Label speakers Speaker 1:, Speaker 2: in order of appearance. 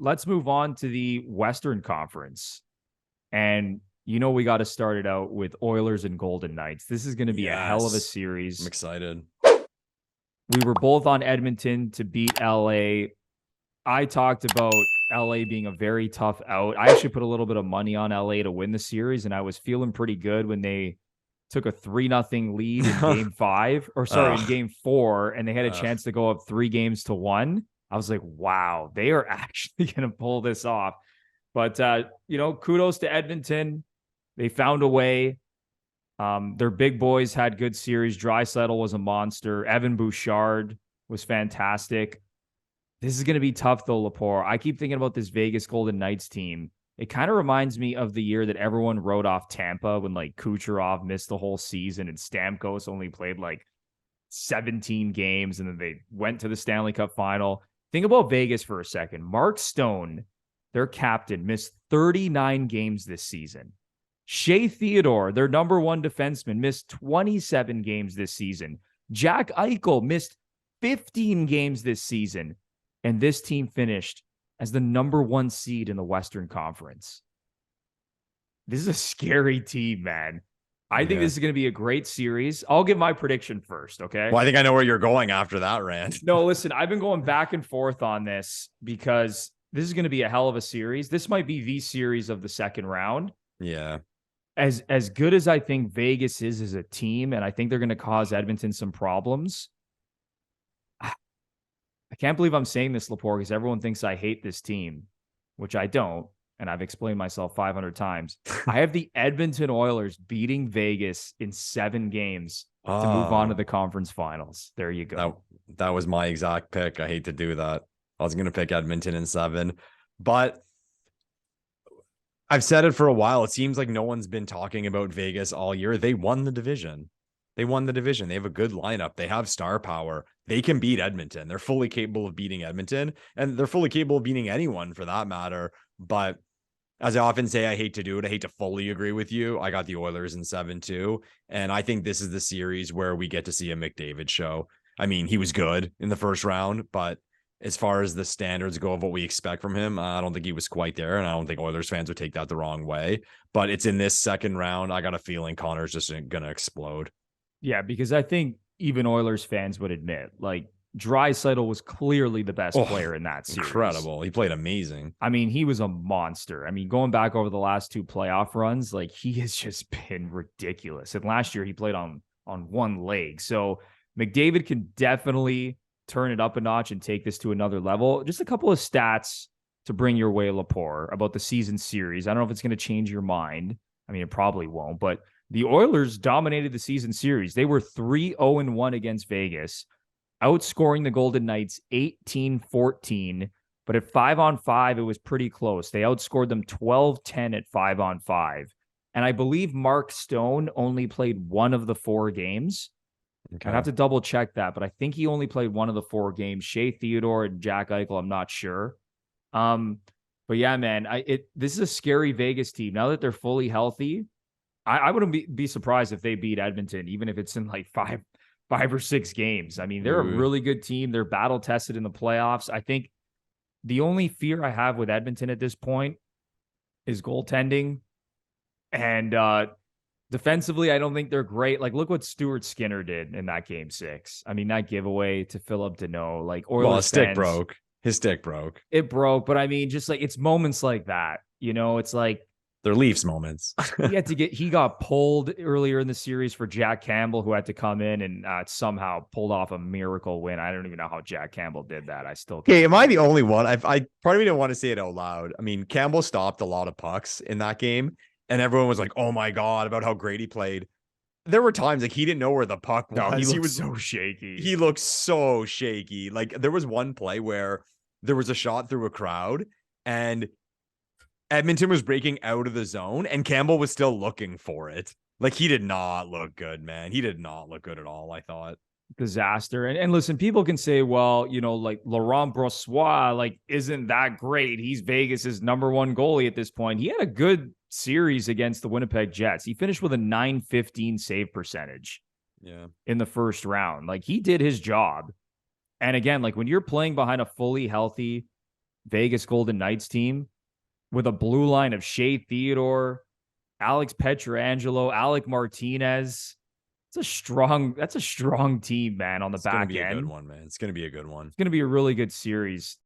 Speaker 1: let's move on to the Western Conference. And we got to start it out with Oilers and Golden Knights. This is going to be a hell of a series.
Speaker 2: I'm excited.
Speaker 1: We were both on Edmonton to beat LA. I talked about LA being a very tough out. I actually put a little bit of money on LA to win the series, and I was feeling pretty good when they took a 3-0 lead in game 5, in game 4, and they had a chance to go up 3-1. I was like, wow, they are actually going to pull this off. But, kudos to Edmonton. They found a way. Their big boys had good series. Draisaitl was a monster. Evan Bouchard was fantastic. This is going to be tough, though, Lepore. I keep thinking about this Vegas Golden Knights team. It kind of reminds me of the year that everyone wrote off Tampa when, Kucherov missed the whole season and Stamkos only played, 17 games, and then they went to the Stanley Cup final. Think about Vegas for a second. Mark Stone, their captain, missed 39 games this season. Shea Theodore, their number one defenseman, missed 27 games this season. Jack Eichel missed 15 games this season. And this team finished as the number 1 seed in the Western Conference. This is a scary team, man. I think this is going to be a great series. I'll give my prediction first, okay?
Speaker 2: Well, I think I know where you're going after that rant.
Speaker 1: No, listen, I've been going back and forth on this because this is going to be a hell of a series. This might be the series of the second round.
Speaker 2: Yeah.
Speaker 1: As good as I think Vegas is as a team, and I think they're going to cause Edmonton some problems, I can't believe I'm saying this, Lepore, because everyone thinks I hate this team, which I don't, and I've explained myself 500 times. I have the Edmonton Oilers beating Vegas in 7 games to move on to the conference finals. There you go.
Speaker 2: That was my exact pick. I hate to do that. I was going to pick Edmonton in 7, but I've said it for a while. It seems like no one's been talking about Vegas all year. They won the division. They have a good lineup. They have star power. They can beat Edmonton. They're fully capable of beating Edmonton, and they're fully capable of beating anyone for that matter. But as I often say, I hate to do it. I hate to fully agree with you. I got the Oilers in 7 too. And I think this is the series where we get to see a McDavid show. I mean, he was good in the first round, but as far as the standards go of what we expect from him, I don't think he was quite there. And I don't think Oilers fans would take that the wrong way. But it's in this second round. I got a feeling Connor's just going to explode.
Speaker 1: Yeah, because I think even Oilers fans would admit, Draisaitl was clearly the best player in that series.
Speaker 2: Incredible. He played amazing.
Speaker 1: I mean, he was a monster. I mean, going back over the last 2 playoff runs, he has just been ridiculous. And last year he played on one leg. So McDavid can definitely turn it up a notch and take this to another level. Just a couple of stats to bring your way, Lepore, about the season series. I don't know if it's going to change your mind. I mean, it probably won't, but the Oilers dominated the season series. They were 3-0-1 against Vegas, outscoring the Golden Knights 18-14. But at 5-on-5, it was pretty close. They outscored them 12-10 at 5-on-5. And I believe Mark Stone only played 1 of the 4 games. Okay. I'd have to double check that, but I think he only played 1 of the 4 games. Shea Theodore and Jack Eichel, I'm not sure. But yeah, man, this is a scary Vegas team. Now that they're fully healthy, I wouldn't be surprised if they beat Edmonton, even if it's in 5 or 6 games. I mean, they're a really good team. They're battle tested in the playoffs. I think the only fear I have with Edmonton at this point is goaltending. And defensively, I don't think they're great. Look what Stuart Skinner did in that game 6. I mean, that giveaway to Philip Deneau.
Speaker 2: His stick broke. His stick broke.
Speaker 1: It broke, but I mean, just it's moments like that. It's
Speaker 2: they're Leafs moments.
Speaker 1: he got pulled earlier in the series for Jack Campbell, who had to come in and somehow pulled off a miracle win. I don't even know how Jack Campbell did that. I still can't.
Speaker 2: Okay, am I the only one? I part of me didn't want to say it out loud. I mean, Campbell stopped a lot of pucks in that game, and everyone was like, "Oh my god," about how great he played. There were times he didn't know where the puck was.
Speaker 1: He was so shaky.
Speaker 2: He looked so shaky. There was one play where there was a shot through a crowd, and Edmonton was breaking out of the zone, and Campbell was still looking for it. He did not look good, man. He did not look good at all, I thought.
Speaker 1: Disaster. And listen, people can say, well, Laurent Brossoit, isn't that great? He's Vegas's number 1 goalie at this point. He had a good series against the Winnipeg Jets. He finished with a .915 save percentage in the first round. He did his job. And again, when you're playing behind a fully healthy Vegas Golden Knights team with a blue line of Shea Theodore, Alex Petrangelo, Alec Martinez. That's a strong team, man, on the
Speaker 2: It's gonna
Speaker 1: back
Speaker 2: be a
Speaker 1: end.
Speaker 2: good one, man. It's gonna be a good one.
Speaker 1: It's going to be a really good series.